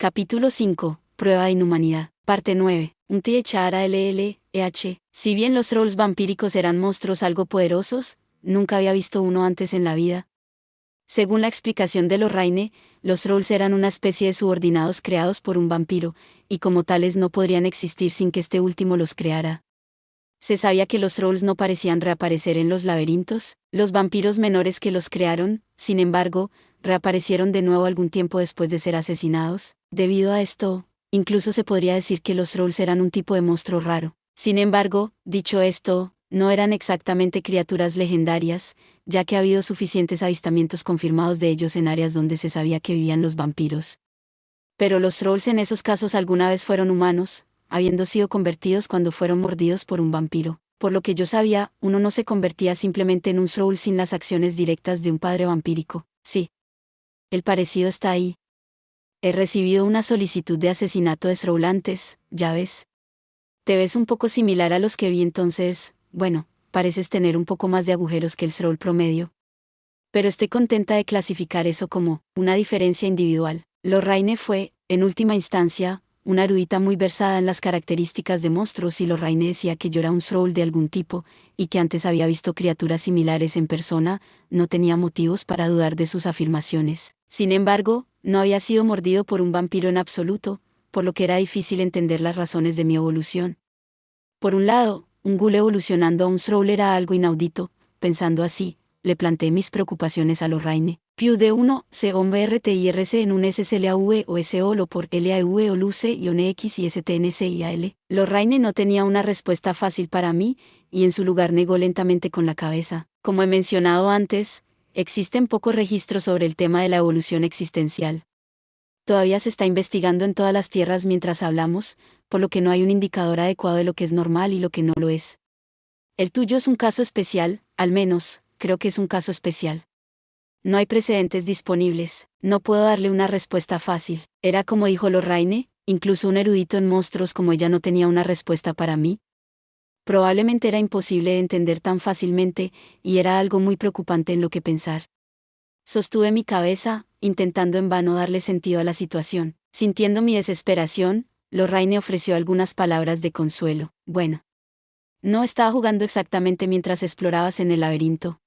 Capítulo 5. Prueba de inhumanidad. Parte 9. Un THRLLEH. Si bien los trolls vampíricos eran monstruos algo poderosos, nunca había visto uno antes en la vida. Según la explicación de Lorraine, los trolls eran una especie de subordinados creados por un vampiro, y como tales no podrían existir sin que este último los creara. Se sabía que los trolls no parecían reaparecer en los laberintos, los vampiros menores que los crearon, sin embargo, reaparecieron de nuevo algún tiempo después de ser asesinados. Debido a esto, incluso se podría decir que los trolls eran un tipo de monstruo raro. Sin embargo, dicho esto, no eran exactamente criaturas legendarias, ya que ha habido suficientes avistamientos confirmados de ellos en áreas donde se sabía que vivían los vampiros. Pero los trolls en esos casos alguna vez fueron humanos, habiendo sido convertidos cuando fueron mordidos por un vampiro. Por lo que yo sabía, uno no se convertía simplemente en un troll sin las acciones directas de un padre vampírico. Sí. El parecido está ahí. He recibido una solicitud de asesinato de troll antes, ya ves. Te ves un poco similar a los que vi entonces, bueno, pareces tener un poco más de agujeros que el troll promedio. Pero estoy contenta de clasificar eso como una diferencia individual. Lorraine fue, en última instancia, una erudita muy versada en las características de monstruos y Lorraine decía que yo era un troll de algún tipo, y que antes había visto criaturas similares en persona, no tenía motivos para dudar de sus afirmaciones. Sin embargo, no había sido mordido por un vampiro en absoluto, por lo que era difícil entender las razones de mi evolución. Por un lado, un ghoul evolucionando a un troll era algo inaudito. Pensando así, le planteé mis preocupaciones a Lorraine. Piu de 1, C-O-M-R-T-I-R-C en un S-S-L-A-V o S-O-L o por L-A-V o Luce-X y S-T-N-C-I-A-L. Lorraine no tenía una respuesta fácil para mí, y en su lugar negó lentamente con la cabeza. Como he mencionado antes, existen pocos registros sobre el tema de la evolución existencial. Todavía se está investigando en todas las tierras mientras hablamos, por lo que no hay un indicador adecuado de lo que es normal y lo que no lo es. El tuyo es un caso especial, al menos, creo que es un caso especial. No hay precedentes disponibles, no puedo darle una respuesta fácil. Era como dijo Lorraine, incluso un erudito en monstruos como ella no tenía una respuesta para mí. Probablemente era imposible de entender tan fácilmente, y era algo muy preocupante en lo que pensar. Sostuve mi cabeza, intentando en vano darle sentido a la situación. Sintiendo mi desesperación, Lorraine ofreció algunas palabras de consuelo. Bueno. No estaba jugando exactamente mientras explorabas en el laberinto.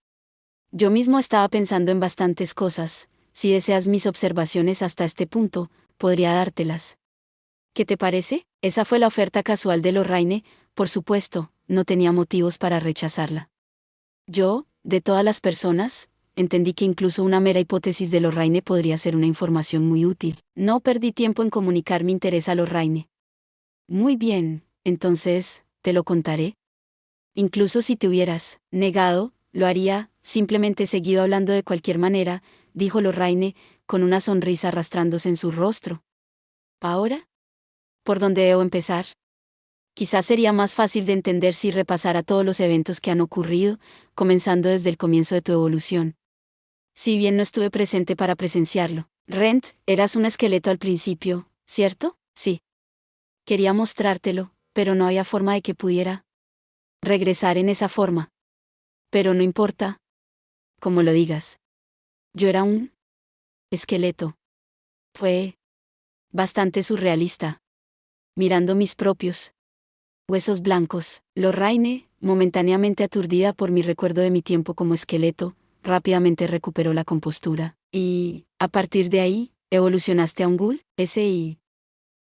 Yo mismo estaba pensando en bastantes cosas. Si deseas mis observaciones hasta este punto, podría dártelas. ¿Qué te parece? Esa fue la oferta casual de Lorraine, por supuesto, no tenía motivos para rechazarla. Yo, de todas las personas, entendí que incluso una mera hipótesis de Lorraine podría ser una información muy útil. No perdí tiempo en comunicar mi interés a Lorraine. Muy bien, entonces, te lo contaré. Incluso si te hubieras negado, lo haría, simplemente he seguido hablando de cualquier manera, dijo Lorraine, con una sonrisa arrastrándose en su rostro. ¿Ahora? ¿Por dónde debo empezar? Quizás sería más fácil de entender si repasara todos los eventos que han ocurrido, comenzando desde el comienzo de tu evolución. Si bien no estuve presente para presenciarlo. Rent, eras un esqueleto al principio, ¿cierto? Sí. Quería mostrártelo, pero no había forma de que pudiera regresar en esa forma. Pero no importa. Como lo digas. Yo era un esqueleto. Fue bastante surrealista. Mirando mis propios huesos blancos, Lorraine, momentáneamente aturdida por mi recuerdo de mi tiempo como esqueleto, rápidamente recuperó la compostura. Y, a partir de ahí, evolucionaste a un ghoul, S-I.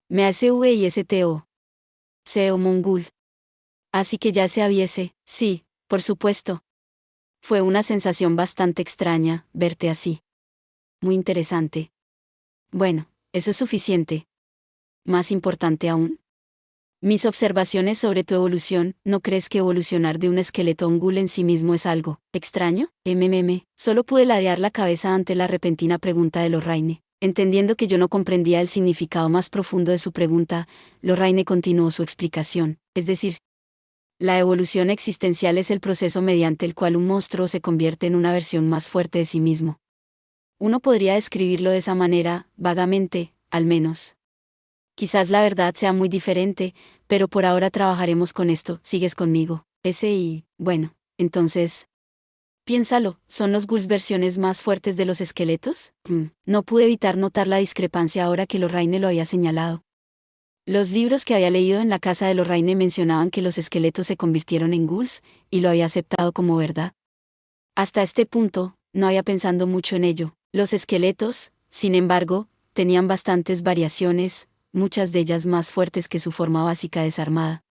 Me hace V y S-T-O. C-O Mongul. Así que ya se habiese, sí, por supuesto. Fue una sensación bastante extraña, verte así. Muy interesante. Bueno, eso es suficiente. Más importante aún. Mis observaciones sobre tu evolución, ¿no crees que evolucionar de un esqueleto a un ghoul en sí mismo es algo extraño? Solo pude ladear la cabeza ante la repentina pregunta de Lorraine. Entendiendo que yo no comprendía el significado más profundo de su pregunta, Lorraine continuó su explicación. Es decir, la evolución existencial es el proceso mediante el cual un monstruo se convierte en una versión más fuerte de sí mismo. Uno podría describirlo de esa manera, vagamente, al menos. Quizás la verdad sea muy diferente, pero por ahora trabajaremos con esto. ¿Sigues conmigo? Bueno, entonces, Piénsalo, ¿son los ghouls versiones más fuertes de los esqueletos? No pude evitar notar la discrepancia ahora que Lorraine lo había señalado. Los libros que había leído en la casa de Lorraine mencionaban que los esqueletos se convirtieron en ghouls, y lo había aceptado como verdad. Hasta este punto, no había pensado mucho en ello. Los esqueletos, sin embargo, tenían bastantes variaciones, muchas de ellas más fuertes que su forma básica desarmada.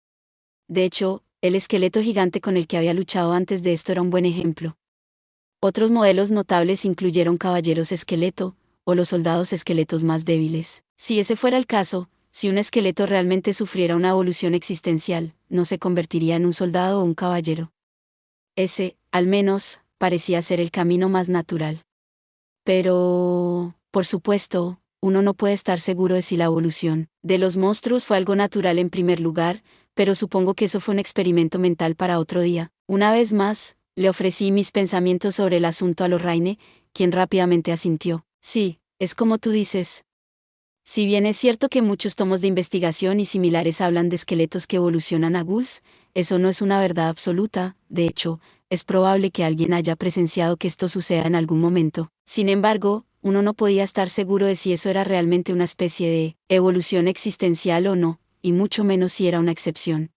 De hecho, el esqueleto gigante con el que había luchado antes de esto era un buen ejemplo. Otros modelos notables incluyeron caballeros esqueleto, o los soldados esqueletos más débiles. Si ese fuera el caso, si un esqueleto realmente sufriera una evolución existencial, no se convertiría en un soldado o un caballero. Ese, al menos, parecía ser el camino más natural. Pero, por supuesto, uno no puede estar seguro de si la evolución de los monstruos fue algo natural en primer lugar, pero supongo que eso fue un experimento mental para otro día. Una vez más, le ofrecí mis pensamientos sobre el asunto a Lorraine, quien rápidamente asintió. Sí, es como tú dices. Si bien es cierto que muchos tomos de investigación y similares hablan de esqueletos que evolucionan a ghouls, eso no es una verdad absoluta. De hecho, es probable que alguien haya presenciado que esto suceda en algún momento. Sin embargo, uno no podía estar seguro de si eso era realmente una especie de evolución existencial o no, y mucho menos si era una excepción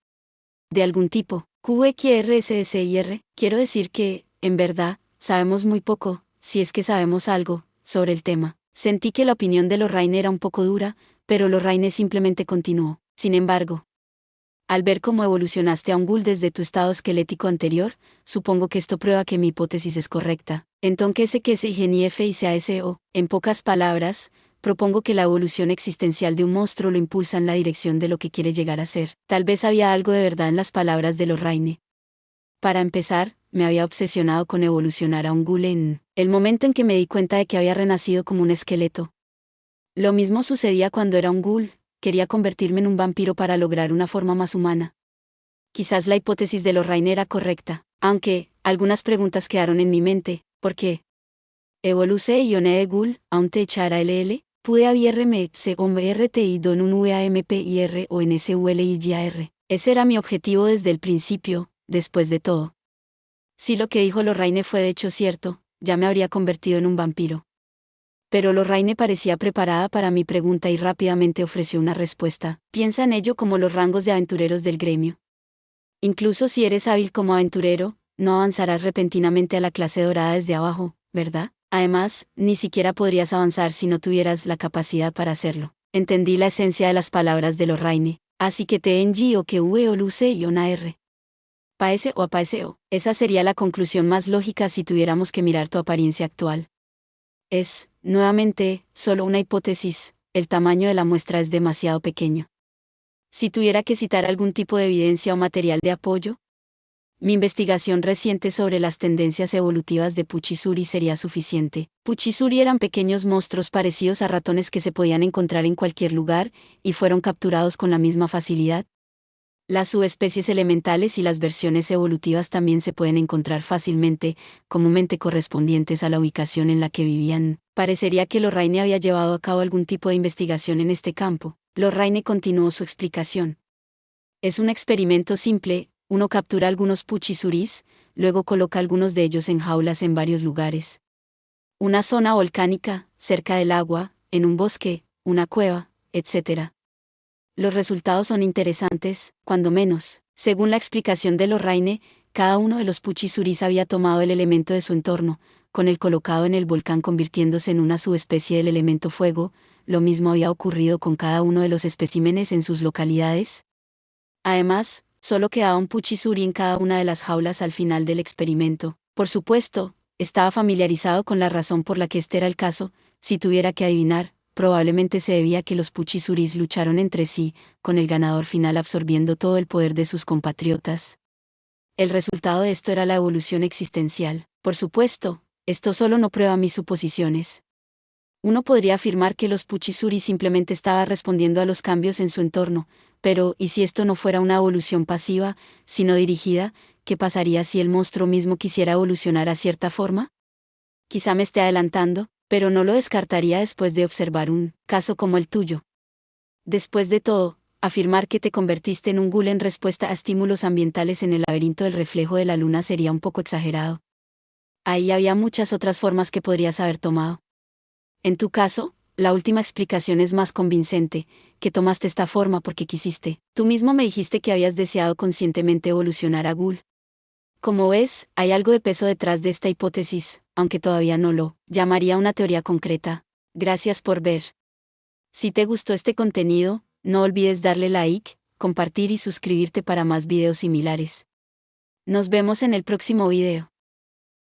de algún tipo. QXRSSIR, quiero decir que, en verdad, sabemos muy poco, si es que sabemos algo, sobre el tema. Sentí que la opinión de Lorraine era un poco dura, pero Lorraine simplemente continuó. Sin embargo, al ver cómo evolucionaste a un ghoul desde tu estado esquelético anterior, supongo que esto prueba que mi hipótesis es correcta. Entonces, que se IGNIF y SASO, en pocas palabras, propongo que la evolución existencial de un monstruo lo impulsa en la dirección de lo que quiere llegar a ser. Tal vez había algo de verdad en las palabras de Lorraine. Para empezar, me había obsesionado con evolucionar a un ghoul en el momento en que me di cuenta de que había renacido como un esqueleto. Lo mismo sucedía cuando era un ghoul, quería convertirme en un vampiro para lograr una forma más humana. Quizás la hipótesis de Lorraine era correcta, aunque, algunas preguntas quedaron en mi mente. ¿Por qué? Evoluce y one de ghoul, aún te echara LL, pude abierme se RTI don un VAMPIR o en SULIGAR. Ese era mi objetivo desde el principio, después de todo. Si lo que dijo Lorraine fue de hecho cierto, ya me habría convertido en un vampiro. Pero Lorraine parecía preparada para mi pregunta y rápidamente ofreció una respuesta. Piensa en ello como los rangos de aventureros del gremio. Incluso si eres hábil como aventurero, no avanzarás repentinamente a la clase dorada desde abajo, ¿verdad? Además, ni siquiera podrías avanzar si no tuvieras la capacidad para hacerlo. Entendí la esencia de las palabras de Lorraine, así que te o que o luce y una R. Paese o apaeseo. Esa sería la conclusión más lógica si tuviéramos que mirar tu apariencia actual. Es, nuevamente, solo una hipótesis, el tamaño de la muestra es demasiado pequeño. Si tuviera que citar algún tipo de evidencia o material de apoyo, mi investigación reciente sobre las tendencias evolutivas de Puchisuri sería suficiente. Puchisuri eran pequeños monstruos parecidos a ratones que se podían encontrar en cualquier lugar, y fueron capturados con la misma facilidad. Las subespecies elementales y las versiones evolutivas también se pueden encontrar fácilmente, comúnmente correspondientes a la ubicación en la que vivían. Parecería que Lorraine había llevado a cabo algún tipo de investigación en este campo. Lorraine continuó su explicación. Es un experimento simple, uno captura algunos puchisuris, luego coloca algunos de ellos en jaulas en varios lugares. Una zona volcánica, cerca del agua, en un bosque, una cueva, etc. Los resultados son interesantes, cuando menos. Según la explicación de Lorraine, cada uno de los puchisuris había tomado el elemento de su entorno, con el colocado en el volcán convirtiéndose en una subespecie del elemento fuego. Lo mismo había ocurrido con cada uno de los especímenes en sus localidades. Además, solo quedaba un puchisuri en cada una de las jaulas al final del experimento. Por supuesto, estaba familiarizado con la razón por la que este era el caso. Si tuviera que adivinar, probablemente se debía a que los puchisuris lucharon entre sí, con el ganador final absorbiendo todo el poder de sus compatriotas. El resultado de esto era la evolución existencial. Por supuesto, esto solo no prueba mis suposiciones. Uno podría afirmar que los puchisuri simplemente estaba respondiendo a los cambios en su entorno, pero ¿y si esto no fuera una evolución pasiva, sino dirigida? ¿Qué pasaría si el monstruo mismo quisiera evolucionar a cierta forma? Quizá me esté adelantando, pero no lo descartaría después de observar un caso como el tuyo. Después de todo, afirmar que te convertiste en un ghoul en respuesta a estímulos ambientales en el laberinto del reflejo de la luna sería un poco exagerado. Ahí había muchas otras formas que podrías haber tomado. En tu caso, la última explicación es más convincente, que tomaste esta forma porque quisiste. Tú mismo me dijiste que habías deseado conscientemente evolucionar a Ghoul. Como ves, hay algo de peso detrás de esta hipótesis, aunque todavía no lo llamaría una teoría concreta. Gracias por ver. Si te gustó este contenido, no olvides darle like, compartir y suscribirte para más videos similares. Nos vemos en el próximo video.